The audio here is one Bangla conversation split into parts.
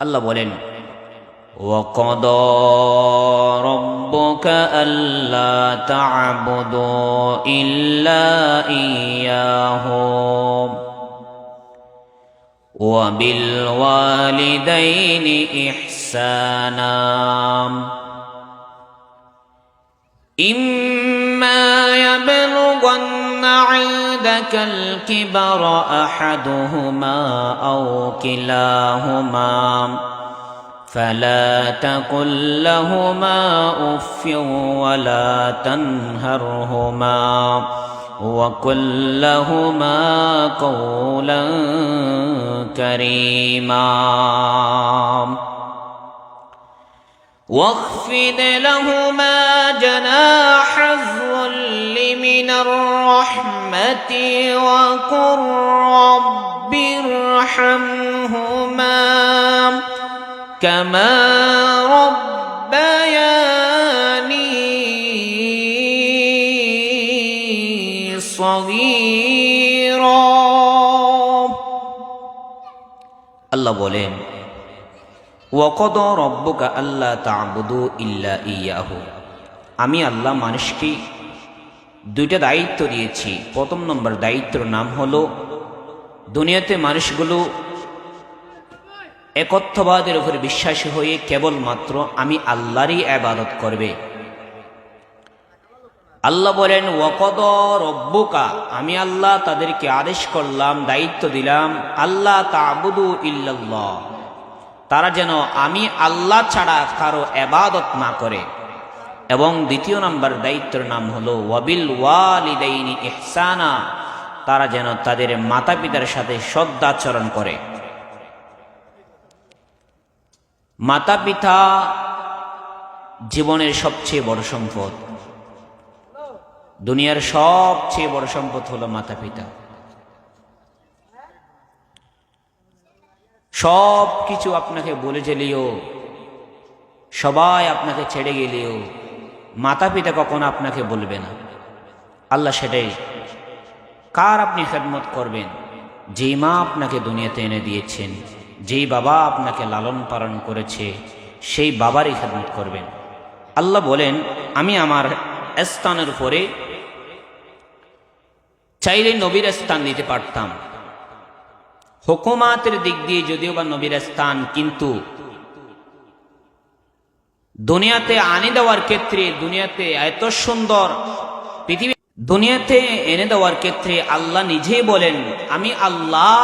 আল্লাহ বলেন, وَقَضَى رَبُّكَ أَلَّا تَعْبُدُوا إِلَّا إِيَّاهُ وَبِالْوَالِدَيْنِ إِحْسَانًا إِمَّا يَبْلُغَنَّ عِندَكَ الْكِبَرَ أَحَدُهُمَا أَوْ كِلَاهُمَا فَلَا تَقُل لَّهُمَا أُفٍّ وَلَا تَنْهَرْهُمَا وَقُل لَّهُمَا قَوْلًا كَرِيمًا واخفض لهما جناح الذل من الرحمة وقل رب ارحمهما كما ربياني صغيرا আল্লাহ বলেন, ওয়াকদা রব্বুকা আল্লা তা'বুদু ইল্লা ইয়াহু। আমি আল্লাহ মানুষকে দুইটা দায়িত্ব দিয়েছি। প্রথম নম্বর দায়িত্বের নাম হলো দুনিয়াতে মানুষগুলো একত্ববাদের উপর বিশ্বাসী হয়ে কেবলমাত্র আমি আল্লাহরই ইবাদত করবে। আল্লাহ বলেন, ওয়াকদা রব্বুকা, আমি আল্লাহ তাদেরকে আদেশ করলাম, দায়িত্ব দিলাম, আল্লাহ তা'বুদু ইল্লাল্লাহ, তারা যেন আমি আল্লাহ ছাড়া কারো ইবাদত না করে। এবং দ্বিতীয় নম্বর দায়িত্বের নাম হলো ওয়াবিল ওয়ালিদাইনি ইহসানা, তারা যেন তাদের মাতা পিতার সাথে সদাচরণ করে। মাতা পিতা জীবনের সবচেয়ে বড় সম্পদ। দুনিয়ার সবচেয়ে বড় সম্পদ হলো মাতা পিতা। সব কিছু আপনাকে বলে গেলেও, সবাই আপনাকে ছেড়ে গেলেও মাতা পিতা কখনো আপনাকে বলবে না। আল্লাহ সেটাই, কার আপনি খেদমত করবেন? যেই মা আপনাকে দুনিয়াতে এনে দিয়েছেন, যেই বাবা আপনাকে লালন পালন করেছে, সেই বাবারই খেদমত করবেন। আল্লাহ বলেন, আমি আমার স্থানের উপরে চাইলে নবীর স্থান দিতে পারতাম। হুকুমাতের দিক দিয়ে যদিও বা নবীর স্থান, কিন্তু দুনিয়াতে আনি দেওয়ার ক্ষেত্রে, দুনিয়াতে এত সুন্দর পৃথিবী দুনিয়াতে এনে দেওয়ার ক্ষেত্রে আল্লাহ নিজেই বলেন, আমি আল্লাহ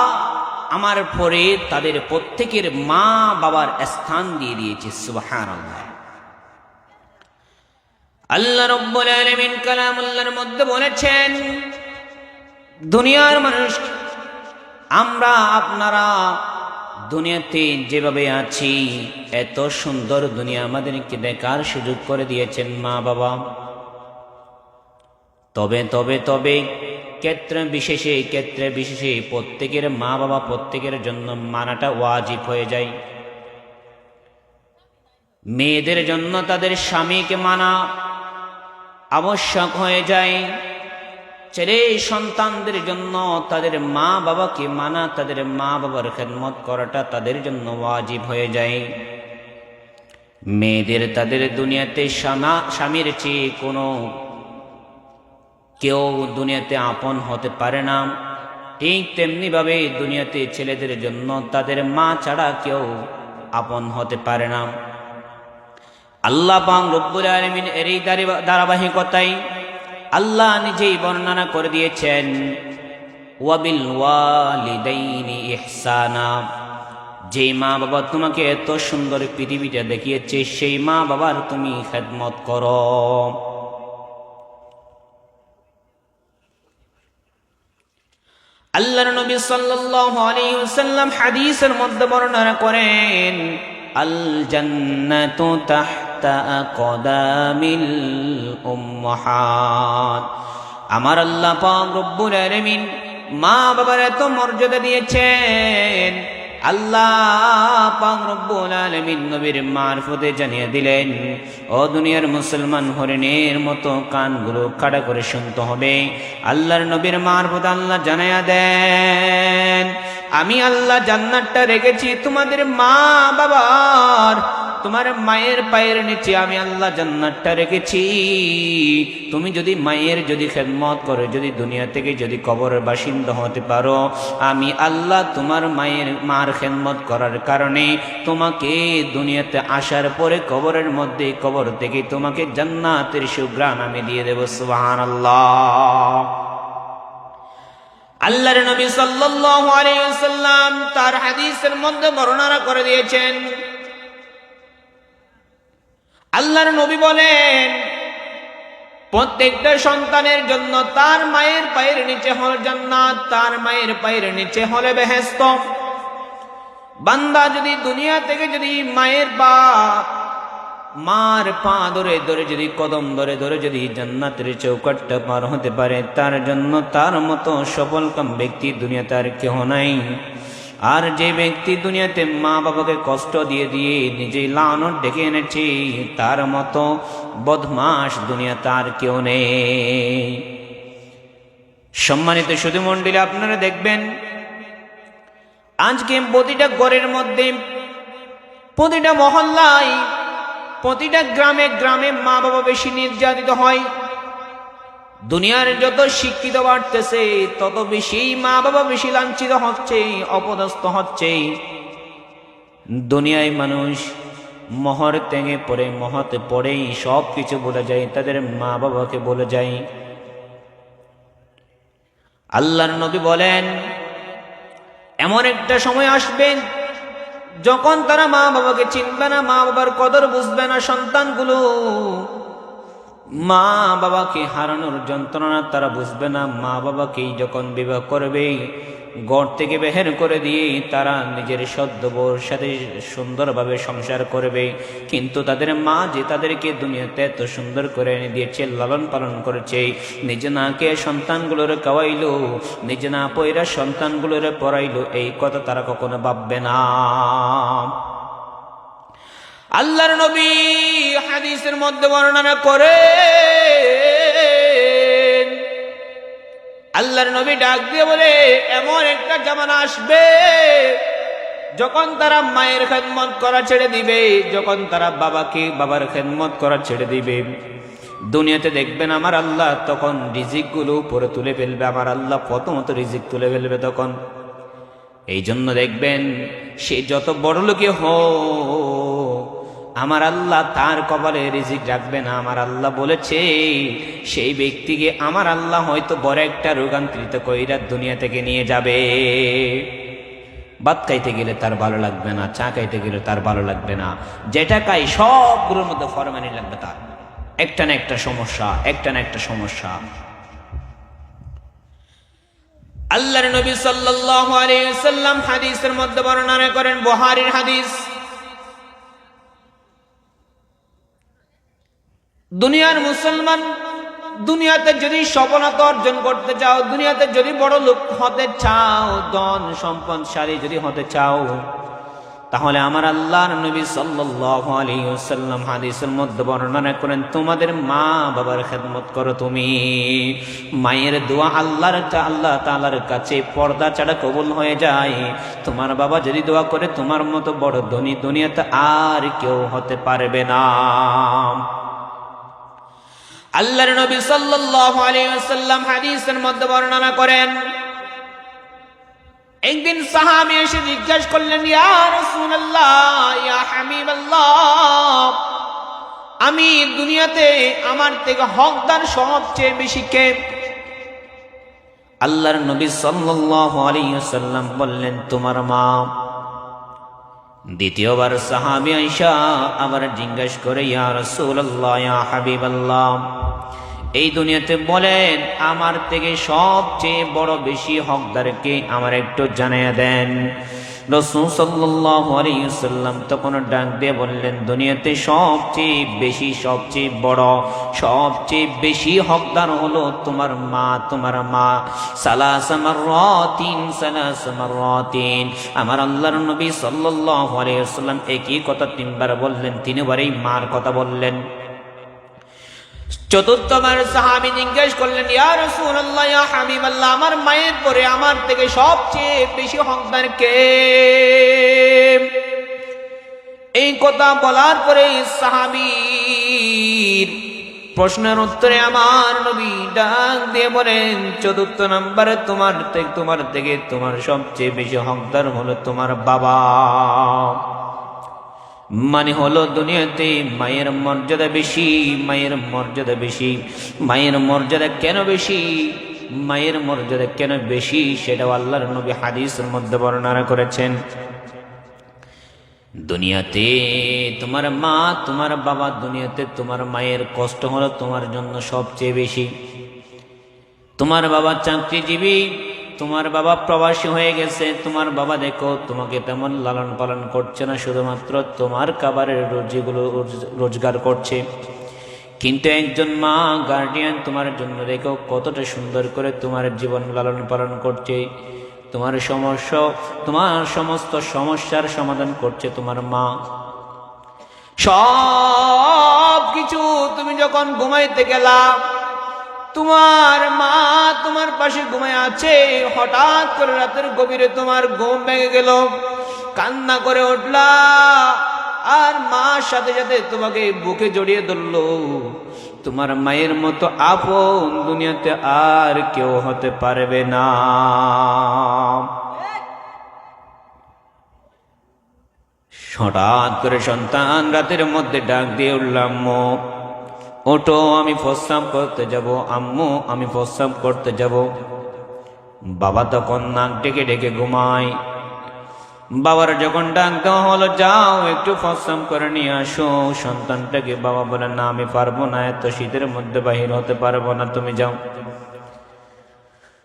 আমার পরে তাদের প্রত্যেকের মা বাবার স্থান দিয়ে দিয়েছি। সুবহানাল্লাহ। আল্লাহ রাব্বুল আলামিন কালামুল্লাহর মধ্যে বলেছেন, দুনিয়ার মানুষ, আমরা আপনারা দুনিয়াতে যেভাবে আছি, এত সুন্দর দুনিয়া আমাদেরকে দেখার সুযোগ করে দিয়েছেন মা বাবা। তবে তবে তবে ক্ষেত্রে বিশেষে প্রত্যেকের মা বাবা প্রত্যেকের জন্য মানাটা ওয়াজিব হয়ে যায়। মেয়েদের জন্য তাদের স্বামীকে মানা আবশ্যক হয়ে যায়। ছেলে সন্তানদের জন্য তাদের মা বাবাকে মানা, তাদের মা বাবার খেদমত করাটা তাদের জন্য ওয়াজিব হয়ে যায়। মেয়েদের তাদের দুনিয়াতে স্বামীর চেয়ে কোনো কেউ দুনিয়াতে আপন হতে পারে না। ঠিক তেমনি ভাবে দুনিয়াতে ছেলেদের জন্য তাদের মা ছাড়া কেউ আপন হতে পারে না। আল্লাহ পাক রব্বুল আলামিন এরই ধারাবাহিকতায় আল্লাহ নিজেই বর্ণনা করে দিয়েছেন, ওয়াবিল ওয়ালিদাইনি ইহসানা, যেই মা বাবা তোমাকে এত সুন্দর পৃথিবীটা দেখিয়েছে, সেই মা বাবার তুমি খেদমত করো। আল্লাহর নবী সাল্লাল্লাহু আলাইহি ওয়াসাল্লাম হাদিসের মধ্যে বর্ণনা করেন, আল জান্নাতু তাহতা আকদামিল উম্মাহাত। আমার আল্লাহ পাক রব্বুল আলামিন মা বাবার এত মর্যাদা দিয়েছেন। আল্লাহ পাক রব্বুল আলামিন নবীর মারফতে জানিয়ে দিলেন, ও দুনিয়ার মুসলমান, হরিণের মতো কানগুলো খাড়া করে শুনতে হবে। আল্লাহর নবীর মারফতে আল্লাহ জানায়া দেন, আমি আল্লাহ জান্নাতটা রেখেছি তোমাদের মা বাবার, তোমার মায়ের পায়ের নিচে আমি আল্লাহ জান্নাতটা রেখেছি। তুমি যদি মায়ের যদি খেদমত করে, যদি দুনিয়া থেকে যদি কবরের বাসিন্দা হতে পারো, আমি আল্লাহ তোমার মার খেদমত করার কারণে তোমাকে দুনিয়াতে আসার পরে কবরের মধ্যে, কবর থেকে তোমাকে জান্নাতের সুঘ্রাণ আমি দিয়ে দেব। সুবহানাল্লাহ। আল্লাহর নবী সাল্লাল্লাহু আলাইহি ওয়াসাল্লাম তার হাদিসের মধ্যে বর্ণনা করে দিয়েছেন, আল্লাহর নবী বলেন প্রত্যেকটা সন্তানের জন্য তার মায়ের পায়ের নিচে হল জান্নাত, তার মায়ের পায়ের নিচে হলে বেহেশত। বান্দা যদি দুনিয়া থেকে যদি মার পা ধরে ধরে যদি কদম ধরে ধরে যদি জান্নাতের চৌকাটটা পার হতে পারে, তার জন্য তার মতো সফলকাম ব্যক্তি দুনিয়াতে আর কেউ নাই। আর যে ব্যক্তি দুনিয়াতে মা বাবাকে কষ্ট দিয়ে দিয়ে নিজেই লানত ডেকে এনেছে, তার মতো বদমাশ দুনিয়াতে আর কেউ নেই। সম্মানিত সুধী মণ্ডলী, আপনারা দেখবেন আজকে প্রতিটা ঘরের মধ্যে, প্রতিটা মহল্লায়, প্রতিটা গ্রামে গ্রামে মা বাবা বেশি নির্যাতিত হয়। দুনিয়ার যত শিক্ষিত বাড়তেছে তত বেশি মা বাবা বেশি লাঞ্ছিত হচ্ছে, অপদস্থ হচ্ছে। দুনিয়ায় মানুষ মহর ত্যাগে পড়ে, মহতে পড়েই সব কিছু বলে যায়, তাদের মা বাবাকে বলে যায়। আল্লাহর নবী বলেন এমন একটা সময় আসবে যখন তারা মা বাবাকে চিনবে না, মা বাবার কদর বুঝবে না। সন্তানগুলো মা বাবাকে হারানোর যন্ত্রণা তারা বুঝবে না। মা বাবাকেই যখন বিবাহ করবে, ঘর থেকে বের করে দিয়ে তারা নিজের সদ্য বউর সাথে সুন্দরভাবে সংসার করবে, কিন্তু তাদের মা যে তাদেরকে দুনিয়াতে এত সুন্দর করে এনে দিয়েছে, লালন পালন করেছে, নিজে না কে সন্তানগুলোর খাওয়াইলো, নিজে না পয়রা সন্তানগুলোর পড়াইলো, এই কথা তারা কখনো ভাববে না। আল্লাহর নবী হাদিসের মধ্যে বর্ণনা করে, আল্লাহর নবী ডাক দিয়ে বলে এমন একটা জামানা আসবে যখন তারা মায়ের খেদমত করা ছেড়ে দিবে, যখন তারা বাবার খেদমত করা ছেড়ে দিবে। দুনিয়াতে দেখবেন আমার আল্লাহ তখন রিজিকগুলো উপরে তুলে ফেলবে, আমার আল্লাহ প্রথমত রিজিক তুলে ফেলবে তখন। এই জন্য দেখবেন সে যত বড় লোকই হোক, আমার আল্লাহ তার কপালে রিজিক রাখবে না। আমার আল্লাহ বলেছে সেই ব্যক্তিকে আমার আল্লাহ হয়তো বড় একটা রোগান্তরিত কইরা দুনিয়া থেকে নিয়ে যাবে। ভাত খাইতে গেলে তার ভালো লাগবে না, চা খাইতে গেলে তার ভালো লাগবে না, যেটা খাই সবগুলোর মধ্যে ফরমানি লাগবে তার। একটা না একটা সমস্যা, একটা না একটা সমস্যা। আল্লাহর নবী সাল্লাল্লাহু আলাইহি ওয়াসাল্লাম হাদিসের মধ্যে বর্ণনা করেন, বুখারীর হাদিস, দুনিয়ার মুসলমান দুনিয়াতে যদি সফলতা অর্জন করতে চাও, দুনিয়াতে যদি বড় লোক হতে চাও, ধন সম্পদশালী যদি হতে চাও, তাহলে আমার আল্লাহর নবী সাল্লাল্লাহু আলাইহি ওয়াসাল্লাম হাদিসের মধ্যে বর্ণনা করেন তোমাদের মা বাবার খেদমত করো। তুমি মায়ের দোয়া আল্লাহ তাআলার কাছে পর্দা ছাড়া কবুল হয়ে যায়। তোমার বাবা যদি দোয়া করে, তোমার মতো বড় ধনী দুনিয়াতে আর কেউ হতে পারবে না। আল্লাহর নবী সাল্লাল্লাহু আলাইহি ওয়াসাল্লাম হাদিসের মধ্যে বর্ণনা করেন, একদিন সাহাবী এসে জিজ্ঞাসা করলেন, ইয়া রাসূলুল্লাহ, ইয়া হাবিবাল্লাহ, আমি দুনিয়াতে আমার থেকে হকদার সবচেয়ে বেশি কে? আল্লাহর নবী সাল্লাল্লাহু আলাইহি ওয়াসাল্লাম বললেন, তোমার মা। দ্বিতীয়বার সাহাবী আয়েশা আবার জিজ্ঞাসা করে, ইয়া রাসূলুল্লাহ, ইয়া হাবিবাল্লাহ, এই দুনিয়াতে বলেন আমার থেকে সবচেয়ে বড় বেশি হকদারকে আমার একটু জানিয়ে দেন। রাসূল সাল্লাল্লাহু আলাইহি ওয়াসাল্লাম তখন ডাক দিয়ে বললেন, দুনিয়াতে সবচেয়ে বেশি, সবচেয়ে বড়, সবচেয়ে বেশি হকদার হলো তোমার মা। তোমার মা সালাসা মাররাতিন। আমার আল্লাহর নবী সাল্লাল্লাহু আলাইহি ওয়াসাল্লাম একই কথা তিনবার বললেন, তিনবারই মার কথা বললেন। চতুর্থবার সাহাবী জিজ্ঞেস করলেন, ইয়া রাসূলুল্লাহ, ইয়া হাবিবাল্লাহ, আমার মায়ের পরে আমার থেকে সবচেয়ে বেশি হকদার কে? এই কথা বলার পরে সাহাবীর প্রশ্নের উত্তরে আমার নবী ডাক দিয়ে বলেন, চতুর্থ নম্বরে তোমার থেকে তোমার সবচেয়ে বেশি হকদার হলো তোমার বাবা। মানে হলো দুনিয়াতে মায়ের মর্যাদা বেশি, মায়ের মর্যাদা বেশি। মায়ের মর্যাদা কেন বেশি? মায়ের মর্যাদা কেন বেশি সেটাও আল্লাহর নবী হাদিসের মধ্যে বর্ণনা করেছেন। দুনিয়াতে তোমার মা, তোমার বাবা, দুনিয়াতে তোমার মায়ের কষ্ট হলো তোমার জন্য সবচেয়ে বেশি। তোমার বাবা চাকরিজীবী, তোমার বাবা প্রবাসী হয়ে গেছে, তোমার বাবা দেখো তোমাকে তেমন লালন পালন করছে না, শুধুমাত্র তোমার খাবারের রুজিগুলো রোজগার করছে। কিন্তু একজন মা গার্ডিয়ান তোমার জন্য দেখো কতটা সুন্দর করে তোমার জীবন লালন পালন করছে। তোমার সমস্যা, তোমার সমস্ত সমস্যার সমাধান করছে তোমার মা। সব কিছু তুমি যখন ঘুমাইতে গেলা, তোমার মা তোমার পাশে ঘুমায় আছে, হঠাৎ করে রাতের গভীরে তোমার ঘুম ভেঙে গেল, কান্না করে উঠলা, আর মার সাথে সাথে তোমাকে বুকে জড়িয়ে ধরলো। তোমার মায়ের মতো আপন দুনিয়াতে আর কেউ হতে পারবে না। হঠাৎ করে সন্তান রাতের মধ্যে ডাক দিয়ে উঠলাম, ওঠো, আমি প্রস্রাব করতে যাব, আম্মু আমি প্রস্রাব করতে যাব। বাবা তখন নাক ডেকে ডেকে ঘুমায়। বাবার যখন ডাক দেওয়া হলো, যাও একটু প্রস্রাব করে নিয়ে আসো, সন্তানটাকে বাবা বলে, না আমি পারবো না, এত শীতের মধ্যে বাহির হতে পারবো না, তুমি যাও।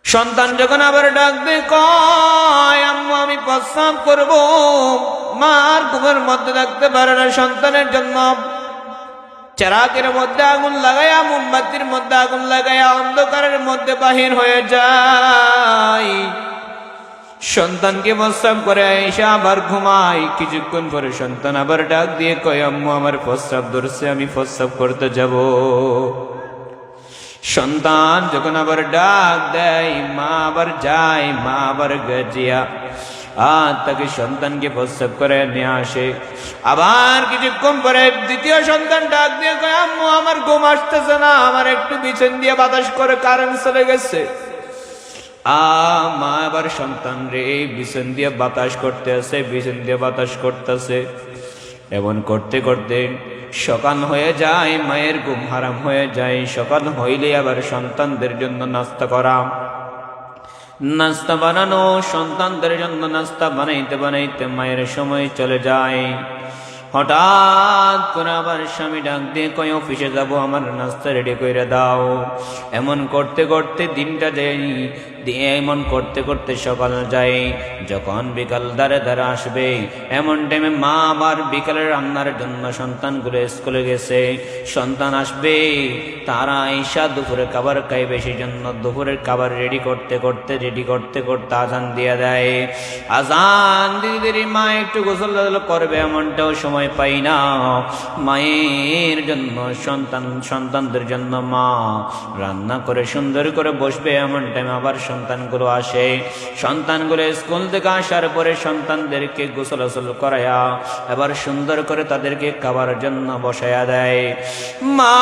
সন্তান যখন আবার ডাক দিয়ে কয়, আম্মু আমি প্রস্রাব করব, মার ঘুমের মধ্যে থাকতে পারে না, সন্তানের জন্য চারাকের মধ্যে আগুন লাগাইয়া, মোমবাতির মধ্যে আগুন লাগাইয়া অন্ধকারের মধ্যে বাহির হয়ে যায়। সন্তানকে প্রস্রাব করে এসে আবার ঘুমায়। কিছুক্ষণ পরে সন্তান আবার ডাক দিয়ে কয়, আম্মু আমার প্রস্রাব ধরছে, আমি প্রস্রাব করতে যাব। সন্তান যখন আবার ডাক দেয়, মা আবার যায়, মা আবার গজিয়া আর তাকে সন্তানকে প্রস্রাব করে নিয়ে আসে। আবার কিছুক্ষণ পরে দ্বিতীয় সন্তান ডাক দিয়ে কয়, আম্মু আমার ঘুম আসতেছে না, আমার একটু বিছান দিয়ে বাতাস করে কারেন্ট চলে গেছে। মা আবার সন্তান রে বিছান দিয়ে বাতাস করতে আছে, বিছান দিয়ে বাতাস করতেছে। এমন করতে করতে সকাল হয়ে যায়, মায়ের ঘুম হারাম হয়ে যায়। সকাল হইলে আবার সন্তানদের জন্য নাস্তা করা, নাস্তা বানানো, সন্তানদের জন্য নাস্তা বানাইতে বানাইতে মায়ের সময় চলে যায়। হঠাৎ করে আবার স্বামী ডাক দিয়ে কয়, অফিসে যাব, আমার নাস্তা রেডি করে দাও। এমন করতে করতে দিনটা যায়, এমন করতে করতে সকাল যায়। যখন বিকাল দ্বারে দ্বারে আসবে, এমন টাইমে মা আবার বিকালের রান্নার জন্য সন্তানগুলো স্কুলে গেছে, সন্তান আসবে, তারা ঈশা দুপুরে খাবার খাইবে, সেই জন্য দুপুরের খাবার রেডি করতে করতে আজান দিয়ে দেয়। আজান দিদি মা একটু গোসল করবে, এমনটাও সময় পাই না। মায়ের জন্য সন্তানদের জন্য মা রান্না করে সুন্দর করে বসবে, এমন টাইম আবার সন্তানগুলো আসে। সন্তানগুলো স্কুল থেকে আসার পরে সন্তানদেরকে গোসল করায়া এবার সুন্দর করে তাদেরকে খাবার জন্য বসায়া দেয়। মা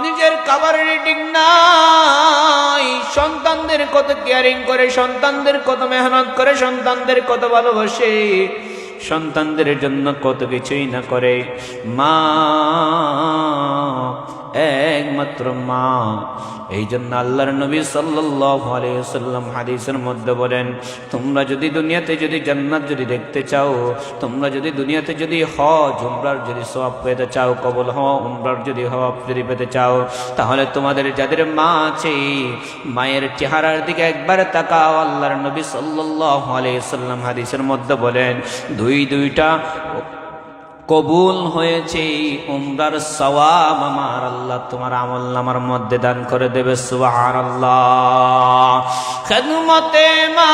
নিজের খাবার রেডি নাই, সন্তানদের কত কেয়ারিং করে, সন্তানদের কত মেহনত করে, সন্তানদের কত ভালোবাসে, সন্তানদের জন্য কত কিছুই না করে। মা, একমাত্র মা। এই জন্য আল্লাহর নবী সাল্লাল্লাহু আলাইহি ওয়াসাল্লাম হাদিসের মধ্যে বলেন, তোমরা যদি দুনিয়াতে যদি জান্নাত যদি দেখতে চাও, তোমরা যদি দুনিয়াতে যদি হজ উমরার যদি সওয়াব পেতে চাও, কবুল হওয়া উমরার যদি সওয়াব যদি পেতে চাও, তাহলে তোমাদের যাদের মা আছে, মায়ের চেহারার দিকে একবার তাকাও। আল্লাহর নবী সাল্লাল্লাহু আলাইহি ওয়াসাল্লাম হাদিসের মধ্যে বলেন, দুইটা কবুল হয়েছে, উমরার সওয়াব আমার আল্লাহ তোমার আমলনামার মধ্যে দান করে দেবে। সুবহানাল্লাহ। খিদমতে মা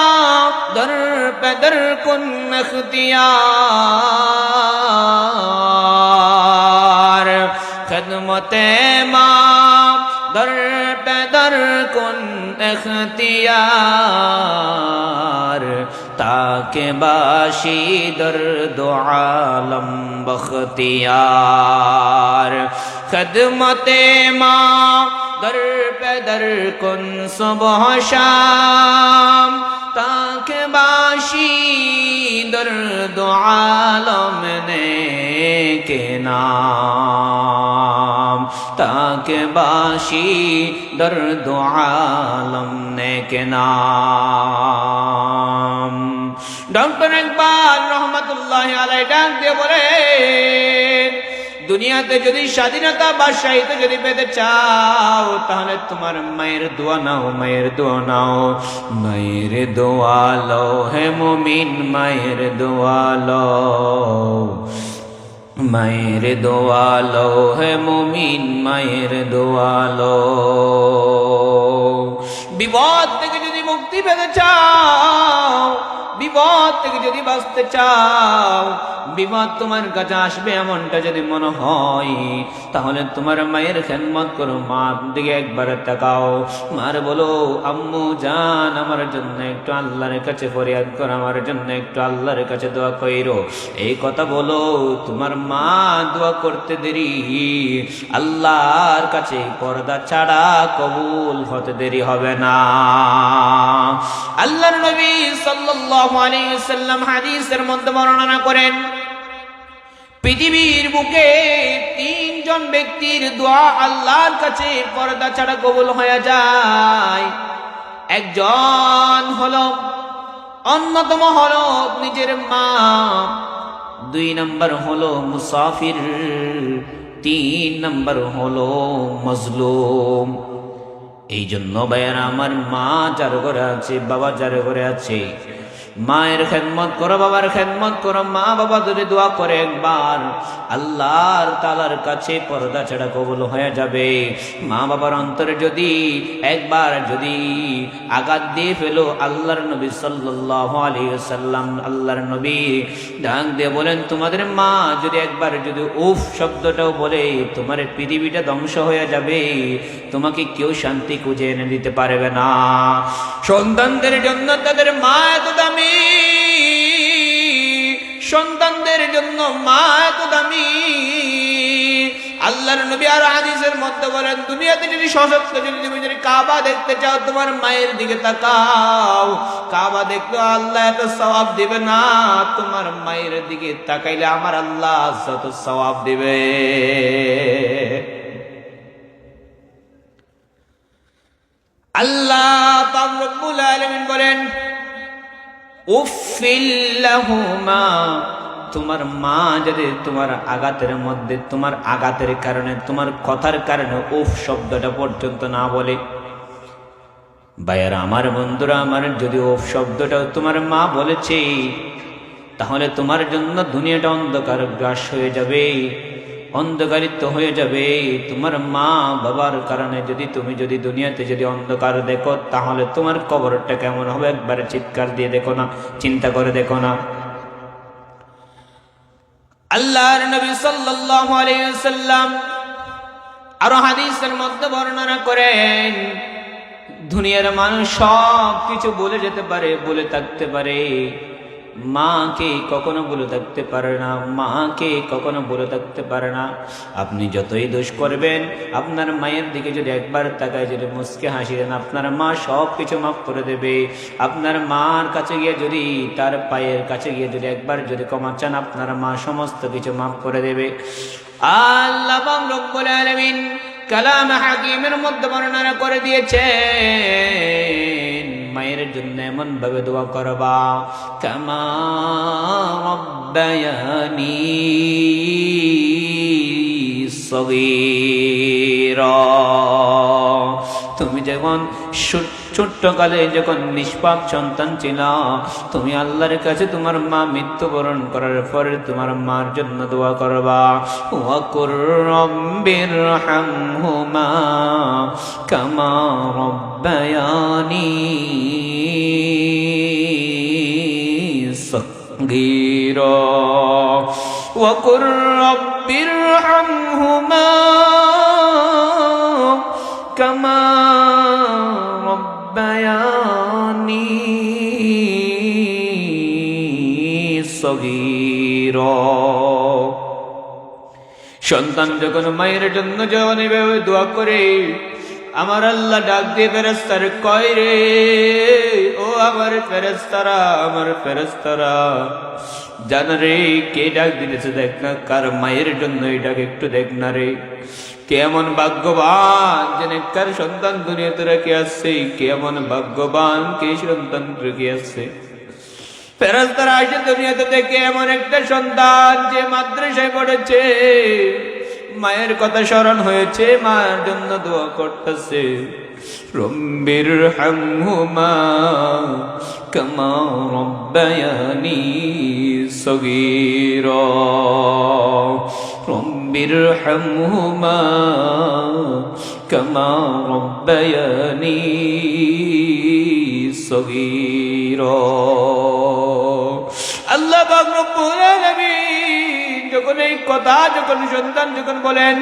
দর পে দর কুন ইখতিয়ার, খিদমতে মা এখতিয়ার, তাকে বাসি দর্দ আলম বখতিয়ার। খদমতে মা দর পে দর কুন সুবহ শাম, তাকে বাসি দর্দ আলম নে কে নাম, তাকে বাসি দর্দ আলম নে কে নাম। ডক্টর ইকবাল রহমতুল্লাহ আলাইহি ডাক দিয়ে বলে, দুনিয়াতে যদি স্বাধীনতা বাদশাহিতে যদি পেতে চাও, তাহলে তোমার মায়ের দোয়া নাও, মায়ের দোয়া নাও, মায়ের দোয়া লো হে মুমিন, মায়ের দোয়া লো, মায়ের দোয়া লো হে মুমিন, মায়ের দোয়া লো। বিপদ থেকে যদি মুক্তি পেতে চাও, বিপদ থেকে যদি বাঁচতে চাও, বিপদ তোমার কাছে আসবে এমনটা যদি মনে হয়, তাহলে তোমার মায়ের খেদমত করো, মার দিকে একবার তাকাও, মার বলো, আম্মু জান আমার জন্য একটু আল্লাহর কাছে ফরিয়াদ করো, আমার জন্য একটু আল্লাহর কাছে দোয়া কইরো। এই কথা বলো, তোমার মা দোয়া করতে দেরি, আল্লাহর কাছে পর্দা ছাড়া কবুল হতে দেরি হবে না। আল্লাহর নবী সাল্লাল্লাহু আলাইহি ওয়াসাল্লাম হাদিসের মধ্যে বর্ণনা করেন, পৃথিবীর বুকে তিনজন ব্যক্তির দোয়া আল্লাহর কাছে পর্দা ছাড়া কবুল হয়ে যায়। একজন হলো, অন্যতম হলো নিজের মা, 2 নম্বর হলো মুসাফির, 3 নম্বর হলো মজলুম। এই জন্য ভাইয়ারা আমার, মা যার ঘরে আছে, বাবা যার ঘরে আছে, মায়ের খেদমত করো, বাবার খেদমত করো। মা বাবা যদি দোয়া করে একবার, আল্লাহর তাআলার কাছে পর্দা ছাড়া কবুল হয়ে যাবে। মা বাবার অন্তরে যদি একবার যদি আঘাত দিয়ে ফেলো, আল্লাহর নবী সাল্লাল্লাহু আলাইহি ওয়াসাল্লাম, আল্লাহর নবী ডাক দিয়ে বলেন, তোমাদের মা যদি একবার যদি উফ শব্দটাও বলে, তোমার পৃথিবীটা ধ্বংস হয়ে যাবে, তোমাকে কেউ শান্তি খুঁজে এনে দিতে পারবে না। সন্তানদের জন্য তাদের মা এত দামি, সন্তানদের জন্য মা এত দামি। আল্লাহর নবী আর হাদিসের মধ্যে বলেন, দুনিয়াতে যদি সশস্ত্র যদি কাবা দেখতে চাও, তোমার মায়ের দিকে তাকাও। কাবা দেখতে আল্লাহ এত সওয়াব দিবে না, তোমার মায়ের দিকে তাকাইলে আমার আল্লাহ যত সওয়াব দিবে। আল্লাহ পাক রব্বুল আলামিন বলেন, উফিল লাহুমা, তোমার মা যদি তোমার আঘাতের মধ্যে, তোমার আঘাতের কারণে, তোমার কথার কারণে উফ শব্দটা পর্যন্ত না বলে, ভাইয়ারা আমার, বন্ধুরা আমার, যদি উফ শব্দটাও তোমার মা বলেছে, তাহলে তোমার জন্য দুনিয়াটা অন্ধকার গ্রাস হয়ে যাবে, অন্ধকারিত হয়ে যাবে। তোমার মা বাবার কারণে যদি তুমি যদি দুনিয়াতে যদি অন্ধকার দেখো, তাহলে তোমার কবরটা কেমন হবে একবার চিৎকার দিয়ে দেখো না, চিন্তা করে দেখো না। আল্লাহর নবী সাল্লাল্লাহু আলাইহি ওয়াসাল্লাম আরো হাদিসের মধ্যে বর্ণনা করেন, দুনিয়ার মানুষ সব কিছু বলে যেতে পারে, বলে থাকতে পারে, মাকে কখনো বলে থাকতে পারে না, মাকে কখনো বলে থাকতে পারে না। আপনি যতই দোষ করবেন, আপনার মায়ের দিকে যদি একবার তাকায়, যদি মুচকে হাসি দেন, আপনার মা সব কিছু মাফ করে দেবে। আপনার মার কাছে গিয়ে যদি, তার পায়ের কাছে গিয়ে যদি একবার যদি ক্ষমা চান, আপনার মা সমস্ত কিছু মাফ করে দেবে। আল্লাহ রব্বুল আলামিন কালাম হাকিমের মধ্যে বর্ণনা করে দিয়েছেন, মায়ের জন্য এমন ভাবে দোয়া করবা, কামা রব্বায়ানি সগীরা, তুমি যখন ছোট্টকালে যখন নিষ্পাপ সন্তান ছিল, তুমি আল্লাহর কাছে তোমার মা মৃত্যুবরণ করার পরে তোমার মার জন্য দোয়া করবা, ওয়াকুর রব্বিরহামহুমা কামা রব্বায়ানি সগীরা, ওয়াকুর রব্বিরহামহুমা কামা রব্বায়ানি সগীরা। সন্তান যখন মায়ের জন্য যখন এভাবে দোয়া করে, আমার আল্লাহ ডাক দিয়ে ফেরেশতারে কয় রে, ও আমার ফেরেশতারা, আমার ফেরেশতারা জান রে, কে ডাক দিতেছে দেখ না, কার মায়ের জন্য এই ডাক একটু দেখ না রে। কেমন ভাগ্যবান যে কার সন্তান দুনিয়াতে রেখে আসছে, কেমন ভাগ্যবান কে সন্তান রেখে আসছে। ফেরেশতারা আসে দুনিয়াতে দেখে এমন একটা সন্তান যে মাদ্রাসায় পড়েছে, মায়ের কথা স্মরণ হয়েছে, মায়ের জন্য দোয়া করতেছে, রব্বির হামহুমা কামা রব্বায়ানি সগীরা, রব্বির হামহুমা কামা রব্বায়ানি সগীরা। আল্লাহ পাক রব্বুল আলামিন যখন এই কথা যখন সন্তান যখন বলেন,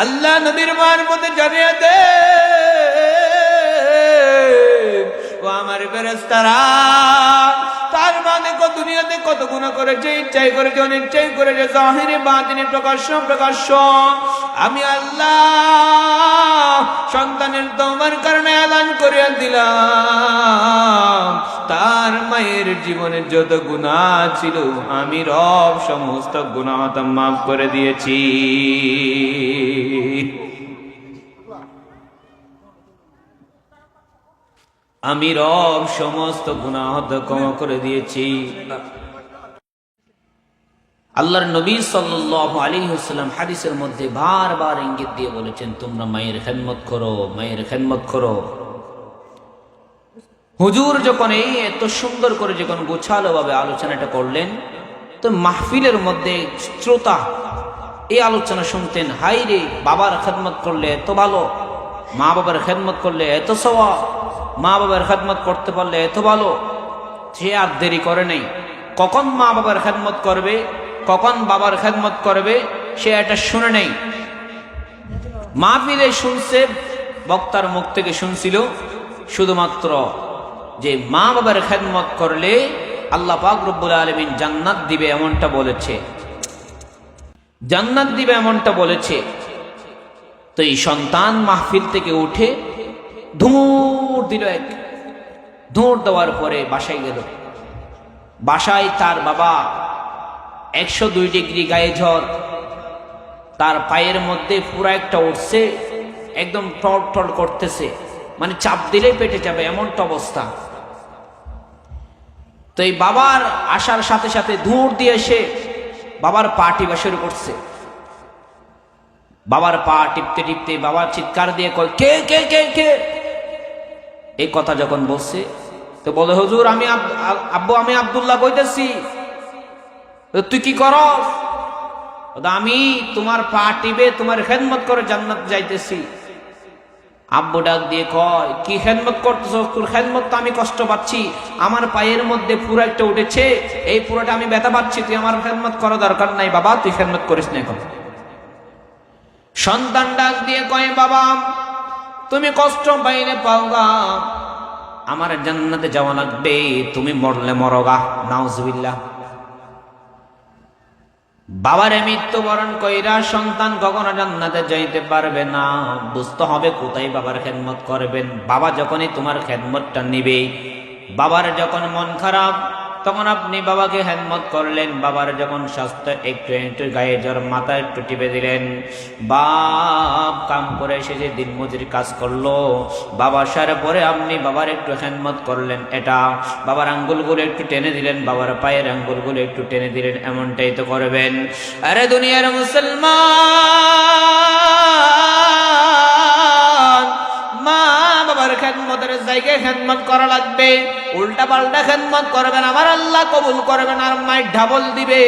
আল্লাহ নবীর মারফতে জানিয়ে দে, ও আমার ফেরেশতারা, তার মানে কত দুনিয়াতে কত গুনাহ করেছে, ইচ্ছাই করেছে, অনিচ্ছাই করেছে, জাহিরে বাতিনে, প্রকাশ্য প্রকাশ্য, আমি আল্লাহ সন্তানের তওবার কারণে এলান করে দিলাম, তার মায়ের জীবনে যত গুনাহ ছিল আমি রব সমস্ত গুনাহ মাফ করে দিয়েছি। আমি রব সমস্ত গুনাহ ক্ষমা করে দিয়েছি। আল্লাহর নবী সাল্লাল্লাহু আলাইহি ওয়াসাল্লাম হাদিসের মধ্যে বারবার ইঙ্গিত দিয়ে বলেছেন, তোমরা মায়ের খেদমত করো, মায়ের খেদমত করো। হুজুর যখন এই এত সুন্দর করে যখন গোছালো ভাবে আলোচনাটা করলেন, তো মাহফিলের মধ্যে শ্রোতা এই আলোচনা শুনতেন, হাই রে, বাবার খেদমত করলে এত ভালো, মা বাবার খেদমত করলে এত সওয়াব, মা বাবার খেদমত করতে পারলে এত ভালো। সে আর দেরি করে নেই, কখন মা বাবার খেদমত করবে, কখন বাবার খেদমত করবে, সে এটা শুনে নেই। মাহফিলে শুনছে, বক্তার মুখ থেকে শুনছিল শুধুমাত্র যে মা বাবার খেদমত করলে আল্লাহ পাক রব্বুল আলামিন জান্নাত দিবে, এমনটা বলেছে, জান্নাত দিবে এমনটা বলেছে। তো এই সন্তান মাহফিল থেকে উঠে ধুঁড় দিল, এক ধুঁড় দেওয়ার পরে বাসায় গেল। বাসায় তার বাবা 102 ডিগ্রি গায়ে ঝড়, তার পায়ের মধ্যে পুরা একটা উঠছে, একদম টল টল করতেছে, মানে চাপ দিলেই পেটে যাবে এমনটা অবস্থা। তো এই বাবার আসার সাথে সাথে ধুঁড় দিয়ে এসে বাবার পা টিপা শুরু করছে। বাবার পা টিপতে টিপতে বাবার চিৎকার দিয়ে কয়, কে কে কে কে। এই কথা যখন বলছে, তো বলে, হুজুর আমি আব্বু, আমি আব্দুল্লাহ কইতেছি। তুই কি করস? আমি তোমার পা টিপে তোমার খেদমত করে জান্নাত যাইতেছি। আব্বু ডাক দিয়ে কয়, কি খেদমত করতেছ? তোর খেদমত তো আমি কষ্ট পাচ্ছি, আমার পায়ের মধ্যে পুরো একটা উঠেছে, এই পুরোটা আমি ব্যথা পাচ্ছি, তুই আমার খেদমত করা দরকার নাই বাবা, তুই খেদমত করিস না এখন। সন্তান ডাক দিয়ে কয়, বাবা তুমি কষ্ট পাইলে পাওগা, আমার জান্নাতে যাওয়া লাগবে, তুমি মরলে মরগা, নাউজুবিল্লাহ। বাবারে মৃত্যুবরণ কইরা সন্তান কখনো জান্নাতে যাইতে পারবে না। বুঝতে হবে কোথায় বাবার খেদমত করবেন। বাবা যখনই তোমার খেদমতটা নিবে, বাবার যখন মন খারাপ তখন আপনি বাবাকে খেদমত করলেন, বাবার যখন স্বাস্থ্য একটু একটু গায়ে জ্বর, মাথা একটু টিপে দিলেন, বাপ কাম করে এসেছে, দিনমজুরি কাজ করলো, বাবা আসার পরে আপনি বাবার একটু খেদমত করলেন, এটা বাবার আঙ্গুলগুলো একটু টেনে দিলেন, বাবার পায়ের আঙ্গুলগুলো একটু টেনে দিলেন, এমনটাই তো করবেন। আরে দুনিয়ার মুসলমান, মা বাবার খেদমতের জায়গায় খেদমত করা লাগবে। উল্টা পাল্টা খেদমত করবেন, আমার আল্লাহ কবুল করবেন আর মায়ের ঢাবল দিবে।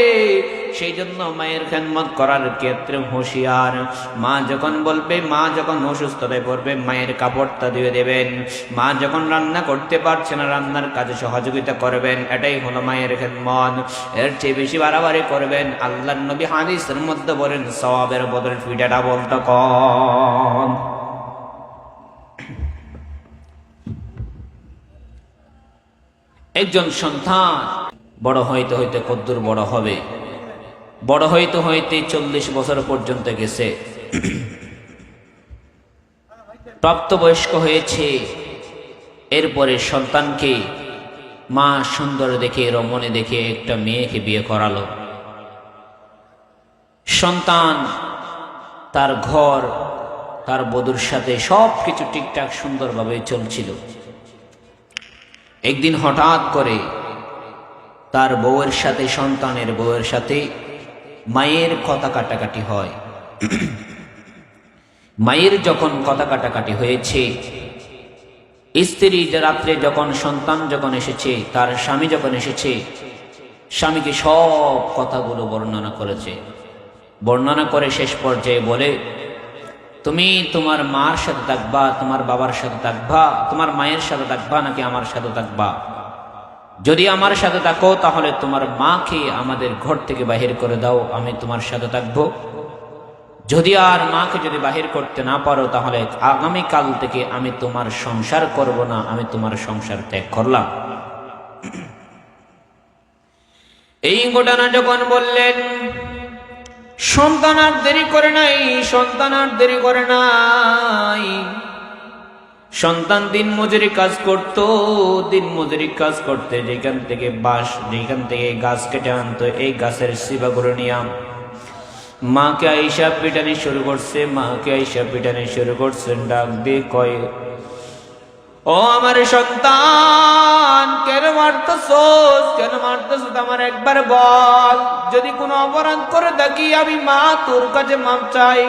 সেই জন্য মায়ের খেদমত করার ক্ষেত্রে হুঁশিয়ার। মা যখন বলবে, মা যখন অসুস্থ হয়ে পড়বে, মায়ের কাপড়টা দিয়ে দেবেন। মা যখন রান্না করতে পারছে না, রান্নার কাজে সহযোগিতা করবেন, এটাই হলো মায়ের খেদমত। এর চেয়ে বেশি বাড়াবাড়ি করবেন, আল্লাহর নবী হাদিসের মধ্যে বলেন, সওয়াবের বদলে ফিটা ডাবল তো কম। একজন সন্তান বড় হইতে হইতে কদ্দুর বড় হবে, বড় হইতে হইতে 40 বছর পর্যন্ত গেছে, প্রাপ্তবয়স্ক হয়েছে। এরপরে সন্তানকে মা সুন্দর দেখে রমণী দেখে একটা মেয়েকে বিয়ে করালো। সন্তান তার ঘর তার বধূর সাথে সবকিছু ঠিকঠাক সুন্দরভাবে চলছিল। একদিন হঠাৎ করে তার বউয়ের সাথে, সন্তানের বউয়ের সাথে মায়ের কথা কাটাকাটি হয়। মায়ের যখন কথা কাটাকাটি হয়েছে, স্ত্রী রাত্রে যখন সন্তান যখন এসেছে, তার স্বামী যখন এসেছে, স্বামীকে সব কথাগুলো বর্ণনা করেছে। বর্ণনা করে শেষ পর্যায়ে বলে, তুমি তোমার মার সাথে থাকবা, তোমার বাবার সাথে থাকবা, তোমার মায়ের সাথে থাকবা নাকি আমার সাথে থাকবা? যদি আমার সাথে থাকো তাহলে তোমার মাকে আমাদের ঘর থেকে বাহির করে দাও, আমি তোমার সাথে থাকবো। যদি আর মাকে যদি বাহির করতে না পারো তাহলে আগামীকাল থেকে আমি তোমার সংসার করব না, আমি তোমার সংসার ত্যাগ করলাম। এই ঘটনা যখন বললেন, সন্তান আর দেরি করে নাই, সন্তান আর দেরি করে নাই। সন্তান দিন মজুরি কাজ করত, দিন মজুরি কাজ করতে যেখান থেকে বাঁশ, যেখান থেকে গাছ কেটে আনতো, এই গাছের শিবাগুলো নিয়ে মাকে আইসা পিটানি শুরু করছে, মাকে আইসা পিটানি শুরু করছেন। ডাক দিয়ে কয়, ও আমার সন্তান, কেন মারতেছস, কেন মারতেছস? আমার একবার বল, যদি কোনো অপরাধ করে থাকি আমি মা তোর কাছে মাপ চাই।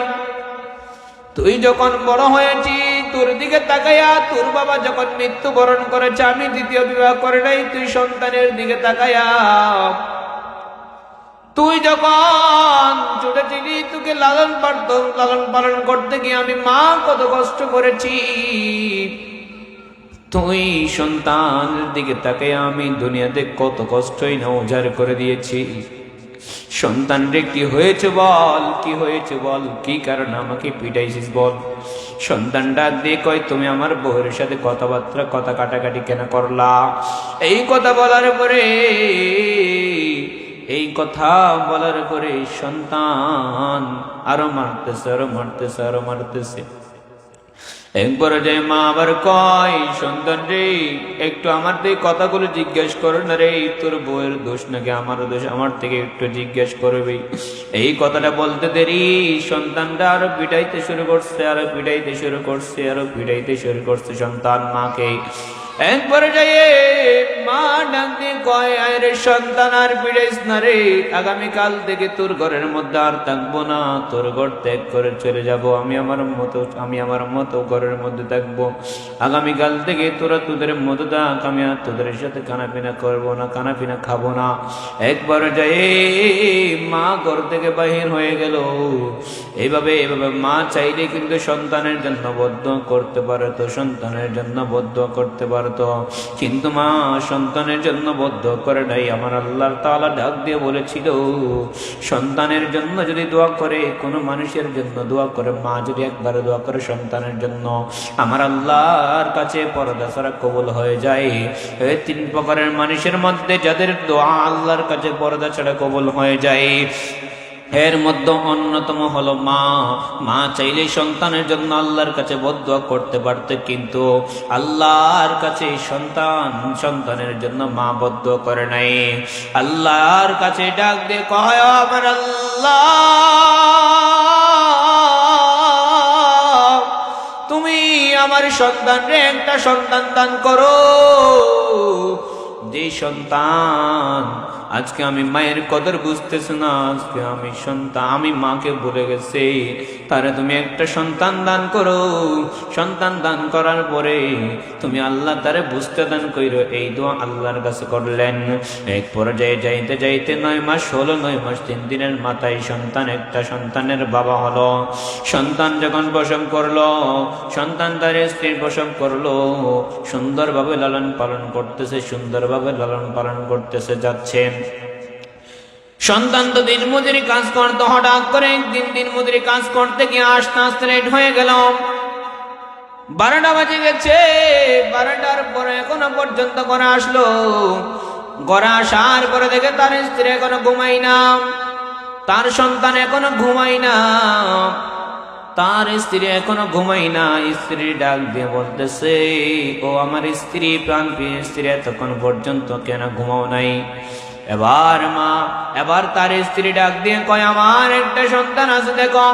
তুই যখন বড় হয়েছিস, তোর দিকে তাকাইয়া তোর বাবা যখন মৃত্যুবরণ করেছে, আমি দ্বিতীয় বিবাহ করে নাই, তুই সন্তানের দিকে তাকাইয়া, তুই যখন ছোট ছিলি, তোকে লালন পালন করতে গিয়ে আমি মা কত কষ্ট করেছি। তুই সন্তানের দিকে তাকে আমি দুনিয়াতে কত কষ্টই না উজাড় করে দিয়েছি। সন্তান রে কি হয়েছে বল, কি হয়েছে বল, কি কারণে আমাকে পিটাইছিস বল? সন্তান ডাক দিয়ে কয়, তুমি আমার বউয়ের সাথে কথাবার্তা, কথা কাটাকাটি কেন করলা? এই কথা বলার পরে, এই কথা বলার পরে সন্তান আরো মারতেছে, আরো মারতেছে, আরো মারতেছে। একবার যায় মা আবার কয়, সন্তান রে একটু আমার থেকে কথাগুলো জিজ্ঞেস করো না রে, তোর বউয়ের দোষ নাকি আমার দোষ, আমার থেকে একটু জিজ্ঞেস করবে। এই কথাটা বলতে দেরি সন্তানটা আরো পিটাইতে শুরু করছে, আরো পিটাইতে শুরু করছে, আরো পিটাইতে শুরু করছে সন্তান মাকে। একবারে যাইয়ে মা ডাক দিয়ে কয়, আরে সন্তান আর পিড়াইস না রে, আগামীকাল থেকে তোর ঘরের মধ্যে আর থাকবো না, তোর ঘর ত্যাগ করে চলে যাব, আমি আমার মতো ঘরের মধ্যে থাকবো। আগামীকাল থেকে তোরা তোদের মতো থাক, আমি আর তোদের সাথে খানাপিনা করবো না, খানাপিনা খাবো না। একবার যাইয়ে মা ঘর থেকে বাহির হয়ে গেল। এইভাবে মা চাইলে কিন্তু সন্তানের জন্য বদ্ধ করতে পারতো, সন্তানের জন্য বদ্ধ করতে পারতো, কিন্তু মা সন্তানের জন্য বদ্ধ করে নাই। আমার আল্লাহ তাআলা ডাক দিয়ে বলেছিল, সন্তানের জন্য যদি দোয়া করে, কোনো মানুষের জন্য দোয়া করে, মা যদি একবার দোয়া করে সন্তানের জন্য, আমার আল্লাহর কাছে পর্দা ছাড়া কবুল হয়ে যায়। এই 3 প্রকারের মানুষের মধ্যে যাদের দোয়া আল্লাহর কাছে পর্দা ছাড়া কবুল হয়ে যায়, এর মধ্যে অন্যতম হলো মা। মা চাইলে সন্তানের জন্য আল্লাহর কাছে বদদোয়া করতে পারত, কিন্তু আল্লাহর কাছে সন্তানের জন্য মা বদদোয়া করে নাই। আল্লাহর কাছে ডাক দিয়ে কয়, আমার আল্লাহ, তুমি আমার সন্তানরে একটা সন্তান দান করো, যে সন্তান আজকে আমি মায়ের কদর বুঝতেছি না, আজকে আমি মাকে ভুলে গেছি, তারে তুমি একটা সন্তান দান করো। সন্তান দান করার পরে তুমি আল্লাহ তারে বুঝতে দান কইরো। এই দোয়া আল্লাহর কাছে করলেন। এক পর্যায়ে যাইতে যাইতে 9 মাস হলো। 9 মাস 3 দিনের মাথায় একটা সন্তানের বাবা হলো। সন্তান যখন প্রসব করলো, সন্তান তার স্ত্রীর প্রসব করলো, সুন্দরভাবে লালন পালন করতেছে, সুন্দরভাবে লালন পালন করতেছে যাচ্ছে। সন্তান তো দিন মজুরি কাজ করতো, হঠাৎ করে একদিন দিন মজুরি কাজ করতে গিয়ে আস্তে আস্তে লেট হয়ে গেল। 12টা বাজে গেছে, 12টার পরে এখনো পর্যন্ত ঘরে আসলো। ঘরে আসার পরে দেখে তার স্ত্রী এখনো ঘুমাই না, তার সন্তান এখনো ঘুমাই না, তার স্ত্রী এখনো ঘুমাই না। স্ত্রী ডাক দিয়ে বলতেছে, ও আমার স্ত্রী, প্রাণপ্রিয় স্ত্রী, এতক্ষণ পর্যন্ত কেন ঘুমাও নাই? এবার তার স্ত্রী ডাক দিয়ে কয়, আমার একটা সন্তান আছে, দেখো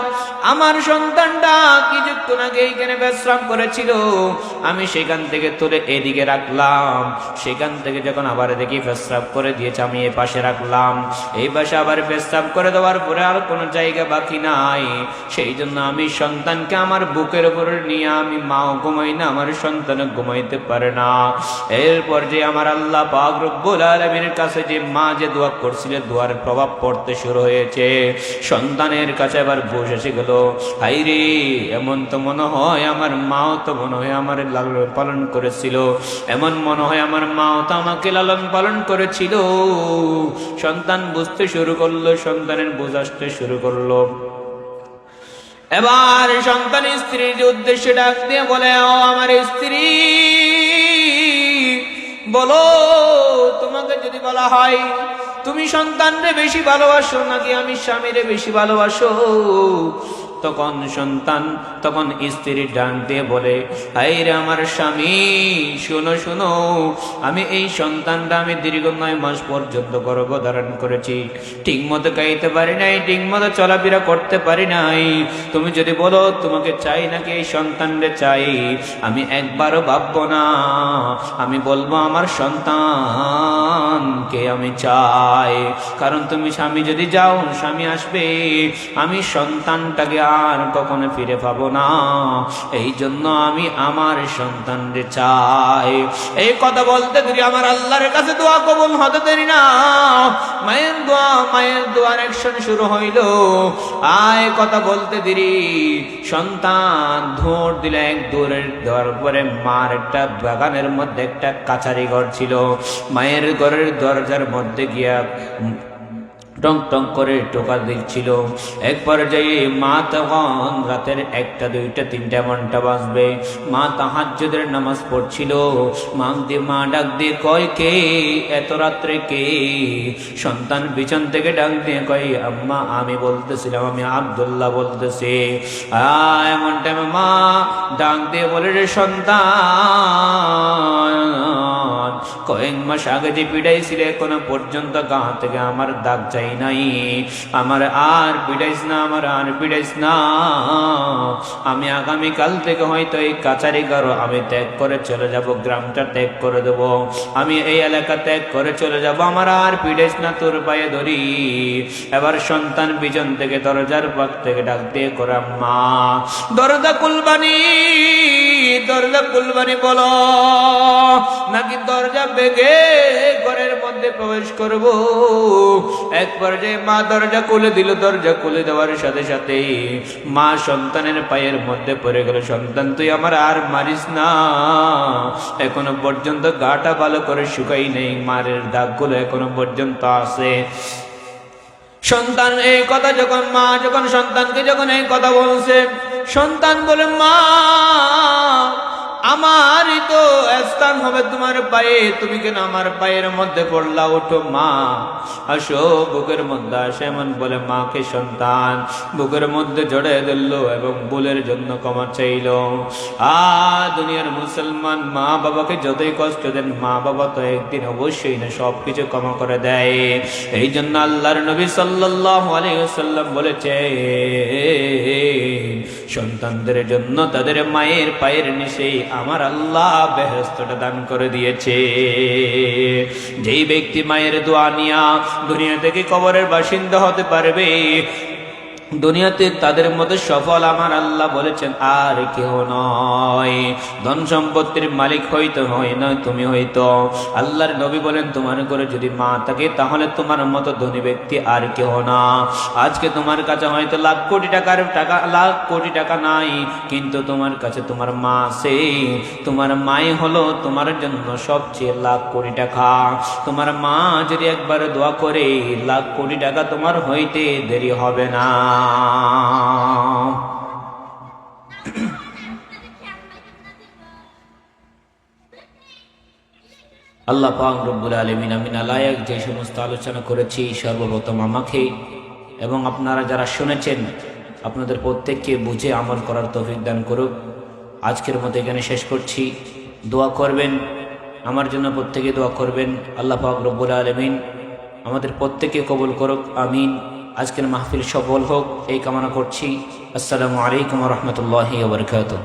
আমার সন্তানটা কিছুক্ষণ আগে এইখানে বিশ্রাম করেছিল, আমি সেখান থেকে তুলে এদিকে রাখলাম, সেখান থেকে যখন আবার দেখি পেশাব করে দিয়েছে, আমি এই পাশে রাখলাম, এই পাশে আবার পেশাব করে দেওয়ার পরে আর কোনো জায়গা বাকি নাই, সেই জন্য আমি সন্তানকে আমার বুকের উপরে নিয়ে, আমি মাও ঘুমাই না, আমার সন্তান ঘুমাইতে পারে না। এরপর যে আমার আল্লাহ পাক রব্বুল আলামিনের কাছে যে মা যে দোয়া করছিলেন, দোয়ার প্রভাব পড়তে শুরু হয়েছে। সন্তানের কাছে এবার বসে এসে গেল, হাইরে, এমন তো মনে হয় আমার মাও তো মনে হয় আমার লালন পালন করেছিল, এমন মনে হয় আমার মাও তো আমাকে লালন পালন করেছিল। সন্তান বুঝতে শুরু করলো, সন্তানের বুঝ আসতে শুরু করলো। এবার সন্তান স্ত্রীর উদ্দেশ্যে ডাক দিয়ে বলে, ও আমার স্ত্রী, বলো, তোমাকে যদি বলা হয় তুমি সন্তানরে বেশি ভালোবাসো নাকি আমি স্বামীরে বেশি ভালোবাসো, তখন স্ত্রীর ডাক দিয়ে বলে, হায়রে আমার স্বামী, শোনো শোনো, আমি এই সন্তানটা আমি দীর্ঘ 9 মাস পর্যন্ত গর্ভধারণ করেছি, ঠিক মতো খাইতে পারি নাই, ঠিক মতো চলাফেরা করতে পারি নাই, তুমি যদি বলো তোমাকে চাই নাকি এই সন্তানরে চাই, আমি একবারও ভাববো না, আমি বলবো আমার সন্তানকে আমি চাই, কারণ তুমি স্বামী যদি যাও, স্বামী আসবে, আমি সন্তানটাকে আর কখনো ফিরে পাবো না, এই জন্য আমি আমার সন্তানরে চাই। এই কথা বলতে দেরি আমার আল্লাহর কাছে দোয়া কবুল হতে দেরি না, মায়ের দোয়ার অ্যাকশন শুরু হইল। আয় কথা বলতে দেরি সন্তান দৌড় দিল, এক দৌড়ের দেওয়ার পরে মার একটা বাগানের মধ্যে একটা কাছারি ঘর ছিল, মায়ের ঘরের দরজার মধ্যে গিয়া টং টং করে টোকা দিচ্ছিল। এক পর্যায়ে মা তখন রাতের 1টা 2টা 3টা ঘন্টা বাজবে, মা তাহাজ্জুদের নামাজ পড়ছিল। মা ডাক দিয়ে কয়, কে এত রাত্রে কে? সন্তান বিছান থেকে ডাক দিয়ে কয়, আম্মা আমি বলতেছিলাম, আমি আব্দুল্লাহ বলতেছি। এমন টাইমে মা ডাক দিয়ে বলে, রে সন্তান, কয়েক মাস আগে যে পিড়াইছিলে এখনো পর্যন্ত গা থেকে আমার দাগ যাই নাই, আমার আর পিড়াইস না, আমার আর পিড়াইস না, আমি আগামীকাল থেকে হয়তো এই কাছারি ঘর আমি ত্যাগ করে চলে যাব, গ্রামটা ত্যাগ করে দেব, আমি এই এলাকা ত্যাগ করে চলে যাব, আমার আর পিড়াইস না, তোর পায়ে ধরি। এবার সন্তান পিছন থেকে দরজার পাক থেকে ডাক দিয়ে করে, মা দরজা কুলবানি, দরজা কুলবানি বলো নাকি দরজা বেগে ঘরের মধ্যে প্রবেশ করব? এক পর্যায়ে মা দরজা খুলে দিল। দরজা খুলে দেওয়ার সাথে সাথে মা সন্তানের পায়ের মধ্যে পড়ে গেল, সন্তান তুই আমার আর মারিস না, এখনো পর্যন্ত গাটা ভালো করে শুকাই নেই, মারের দাগগুলো এখনো পর্যন্ত আছে। সন্তান এই কথা যখন সন্তানকে এই কথা বলছে, সন্তান বলে, মা আমারই তো স্থান হবে তোমার পায়ে, তুমি কেন আমার পায়ের মধ্যে পড়লা? ওঠো মা, আসো, বুকের মধ্যে আসে। এমন বলে মাকে সন্তান বুকের মধ্যে জড়িয়ে দিল এবং ভুলের জন্য ক্ষমা চাইল। দুনিয়ার মুসলমান মা বাবাকে যতই কষ্ট দেন, মা বাবা তো একদিন অবশ্যই না সবকিছু ক্ষমা করে দেয়। এই জন্য আল্লাহর নবী সাল্লাল্লাহু আলাইহি ওয়াসাল্লাম বলেছে, সন্তানদের জন্য তাদের মায়ের পায়ের নিচে আমার আল্লাহ বেহেশতটা দান করে দিয়েছে। যেই ব্যক্তি মায়ের দোয়া নিয়া দুনিয়া থেকে কবরের বাসিন্দা হতে পারবে, দুনিয়াতে তাদের মধ্যে সফল আমার আল্লাহ বলেছেন আর কেউ নয়। ধন সম্পত্তির মালিক হইতে হয় না তুমি হইতো। আল্লাহর নবী বলেন, তোমার ঘরে যদি মা থাকে তাহলে তোমার মতো ধনী ব্যক্তি আর কেউ না। আজকে তোমার কাছে হয়তো লাখ কোটি টাকা নাই, কিন্তু তোমার কাছে তোমার মা আছে। তোমার মাই হলো তোমার জন্য সবচেয়ে লাখ কোটি টাকা। তোমার মা যদি একবার দোয়া করে, লাখ কোটি টাকা তোমার হইতে দেরি হবে না। আল্লাহ পাক রব্বুল আলামিন আমি নালায়েক যে সমস্ত আলোচনা করেছি সর্বপ্রথম আমাকে এবং আপনারা যারা শুনেছেন আপনাদের প্রত্যেককে বুঝে আমল করার তৌফিক দান করুক। আজকের মতো এখানে শেষ করছি। দোয়া করবেন আমার জন্য, প্রত্যেকে দোয়া করবেন। আল্লাহ পাক রব্বুল আলামিন আমাদের প্রত্যেকে কবুল করুক, আমিন। আজকের মাহফিল সফল হোক এই কামনা করছি। আসসালামু আলাইকুম ওয়া রাহমাতুল্লাহি ওয়া বারাকাতুহু।